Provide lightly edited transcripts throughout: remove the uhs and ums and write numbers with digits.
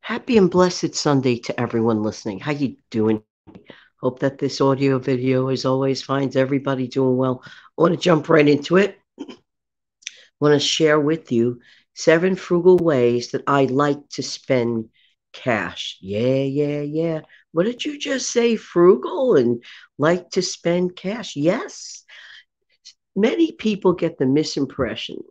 Happy and blessed Sunday to everyone listening. How you doing? Hope that this audio video, as always, finds everybody doing well. I want to jump right into it. I want to share with you 7 frugal ways that I like to spend cash. Yeah, yeah, yeah. What did you just say? Frugal and like to spend cash? Yes. Many people get the misimpression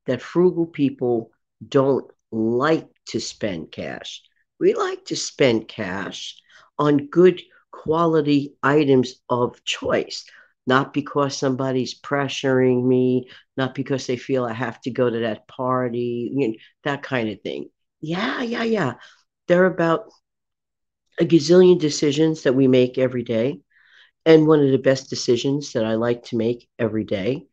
that frugal people don't like to spend cash. We like to spend cash on good quality items of choice, not because somebody's pressuring me, not because they feel I have to go to that party, that kind of thing. Yeah, yeah, yeah. They're about a gazillion decisions that we make every day. And one of the best decisions that I like to make every day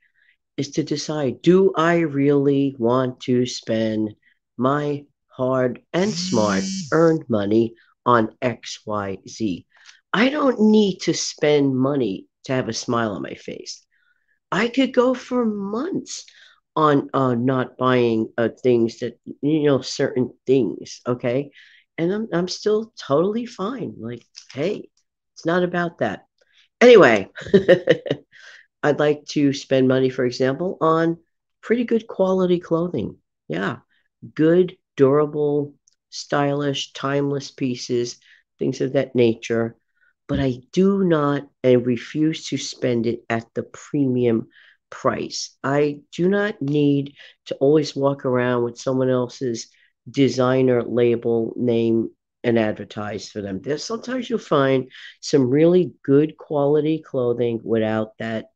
is to decide, do I really want to spend my hard and smart earned money on XYZ? I don't need to spend money to have a smile on my face. I could go for months on not buying things that, certain things, okay? And I'm still totally fine. Like, hey, it's not about that. Anyway, I'd like to spend money, for example, on pretty good quality clothing. Yeah, good, durable, stylish, timeless pieces, things of that nature. But I do not and refuse to spend it at the premium price. I do not need to always walk around with someone else's designer label name and advertise for them. There's sometimes you'll find some really good quality clothing without that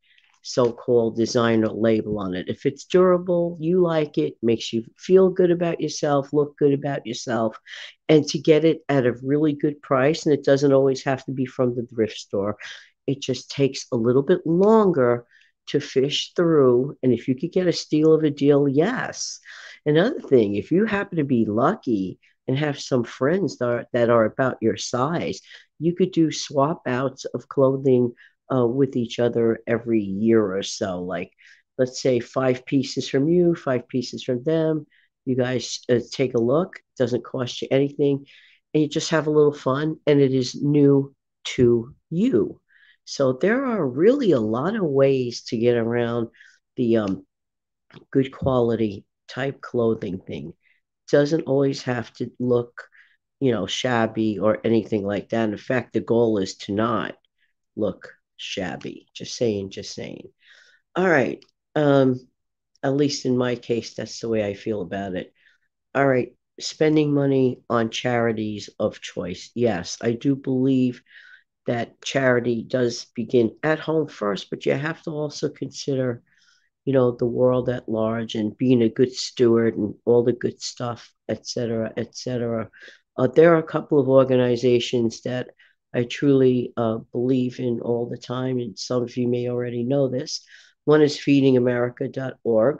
so-called designer label on it. If it's durable, you like it, makes you feel good about yourself, look good about yourself, and to get it at a really good price, and it doesn't always have to be from the thrift store. It just takes a little bit longer to fish through. And if you could get a steal of a deal, yes. Another thing, if you happen to be lucky and have some friends that are about your size, you could do swap outs of clothing with each other every year or so. Like, let's say 5 pieces from you, 5 pieces from them. You guys take a look. It doesn't cost you anything. And you just have a little fun, and it is new to you. So there are really a lot of ways to get around the good quality type clothing thing. Doesn't always have to look, shabby or anything like that. In fact, the goal is to not look shabby. Just saying, just saying. All right. Um, at least in my case, that's the way I feel about it. All right. Spending money on charities of choice. Yes, I do believe that charity does begin at home first, but you have to also consider, the world at large and being a good steward and all the good stuff, et cetera, et cetera. There are a couple of organizations that I truly believe in all the time, and some of you may already know this. One is feedingamerica.org.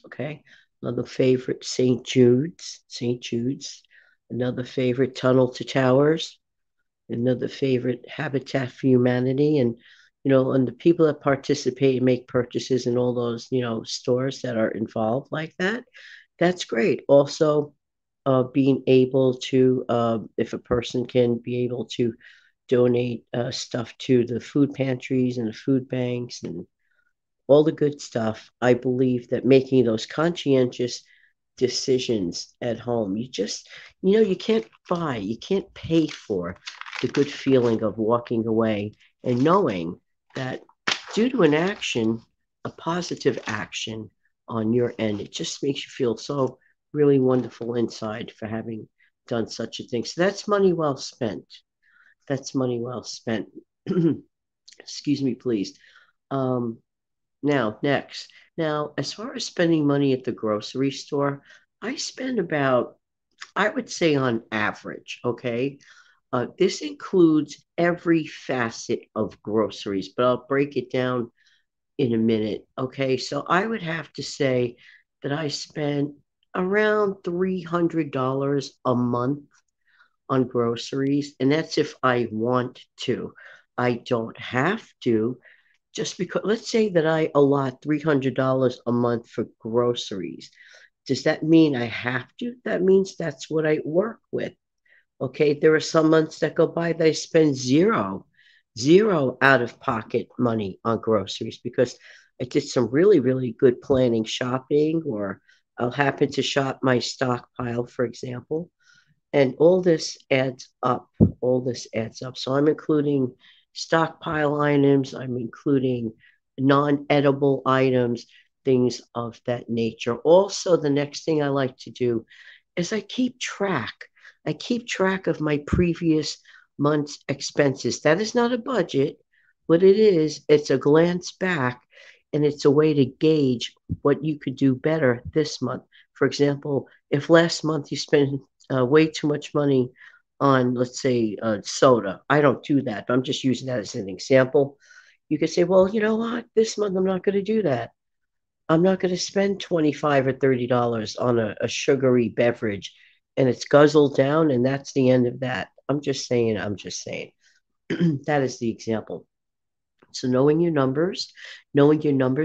Okay. Another favorite, St. Jude's. St. Jude's. Another favorite, Tunnel to Towers. Another favorite, Habitat for Humanity. And the people that participate and make purchases in all those, stores that are involved like that, that's great. Also, being able to, if a person can be able to donate stuff to the food pantries and the food banks and all the good stuff, I believe that making those conscientious decisions at home, you can't buy, you can't pay for the good feeling of walking away and knowing that due to an action, a positive action on your end, it just makes you feel so really wonderful inside for having done such a thing. So that's money well spent. That's money well spent. Excuse me, please. Um, Now, next. Now, as far as spending money at the grocery store, I spend about, I would say on average, okay? This includes every facet of groceries, but I'll break it down in a minute, okay? So I would have to say that I spend around $300 a month on groceries, and that's if I want to. I don't have to, just because, let's say that I allot $300 a month for groceries. Does that mean I have to? That means that's what I work with. Okay. There are some months that go by that I spend zero out of pocket money on groceries because I did some really, really good planning shopping, or I'll happen to shop my stockpile, for example. And all this adds up. All this adds up. So I'm including stockpile items, I'm including non edible items, things of that nature. Also, the next thing I like to do is I keep track. I keep track of my previous month's expenses. That is not a budget. What it is, it's a glance back, and it's a way to gauge what you could do better this month. For example, if last month you spent way too much money on, let's say, soda. I don't do that, but I'm just using that as an example. You could say, well, you know what? This month I'm not going to do that. I'm not going to spend 25 or $30 on a sugary beverage, and it's guzzled down, and that's the end of that. I'm just saying, I'm just saying. That is the example. So knowing your numbers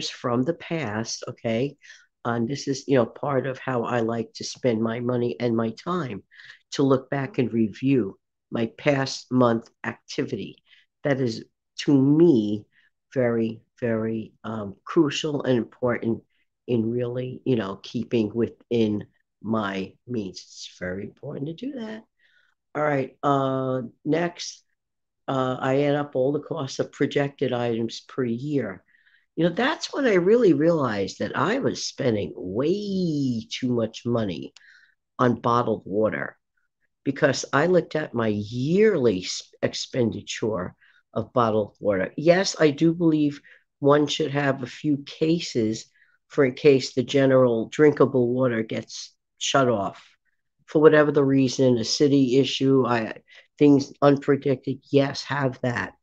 from the past, okay, and this is part of how I like to spend my money and my time, to look back and review my past month activity. That is, to me, very, very crucial and important in really keeping within my means. It's very important to do that. All right. Next, I add up all the costs of projected items per year. That's when I really realized that I was spending way too much money on bottled water, because I looked at my yearly expenditure of bottled water. Yes, I do believe one should have a few cases for in case the general drinkable water gets shut off for whatever the reason, a city issue, things unpredicted. Yes, have that.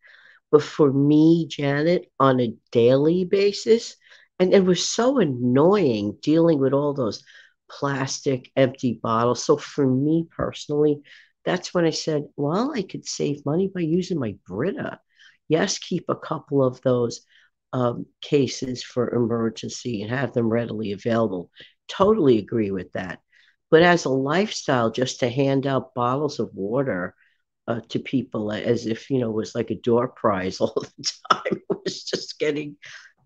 But for me, Janet, on a daily basis, and it was so annoying dealing with all those plastic empty bottles. So for me personally, that's when I said, well, I could save money by using my Brita. Yes, keep a couple of those cases for emergency and have them readily available. Totally agree with that. But as a lifestyle, just to hand out bottles of water to people as if it was like a door prize all the time. It was just getting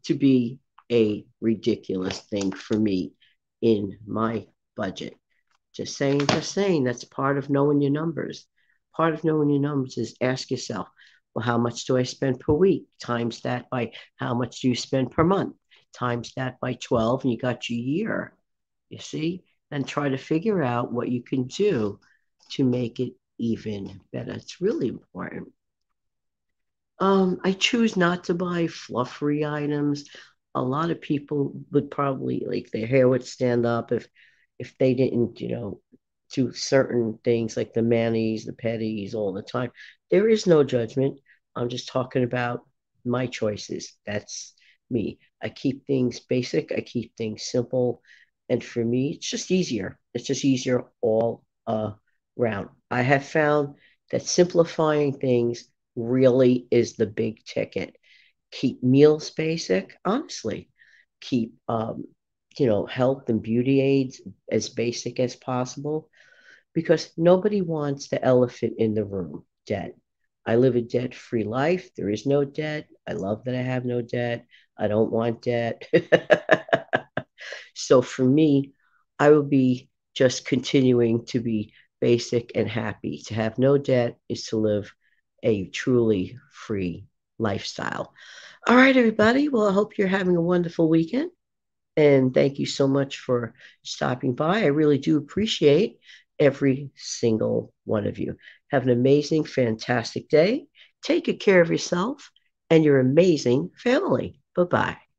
to be a ridiculous thing for me in my budget. Just saying, just saying. That's part of knowing your numbers. Part of knowing your numbers is ask yourself, well, how much do I spend per week? Times that by how much do you spend per month? Times that by 12, and you got your year. You see? And try to figure out what you can do to make it even better. It's really important. I choose not to buy fluffery items. A lot of people would probably, like, their hair would stand up if they didn't, do certain things like the manis, the petties all the time. There is no judgment. I'm just talking about my choices. That's me. I keep things basic. I keep things simple. And for me, it's just easier. It's just easier all around. I have found that simplifying things really is the big ticket. Keep meals basic, honestly. Keep health and beauty aids as basic as possible, because nobody wants the elephant in the room, debt. I live a debt free life. There is no debt. I love that I have no debt. I don't want debt. So for me, I will be just continuing to be basic and happy. To have no debt is to live a truly free lifestyle. All right, everybody. Well, I hope you're having a wonderful weekend. And thank you so much for stopping by. I really do appreciate every single one of you. Have an amazing, fantastic day. Take good care of yourself and your amazing family. Bye bye.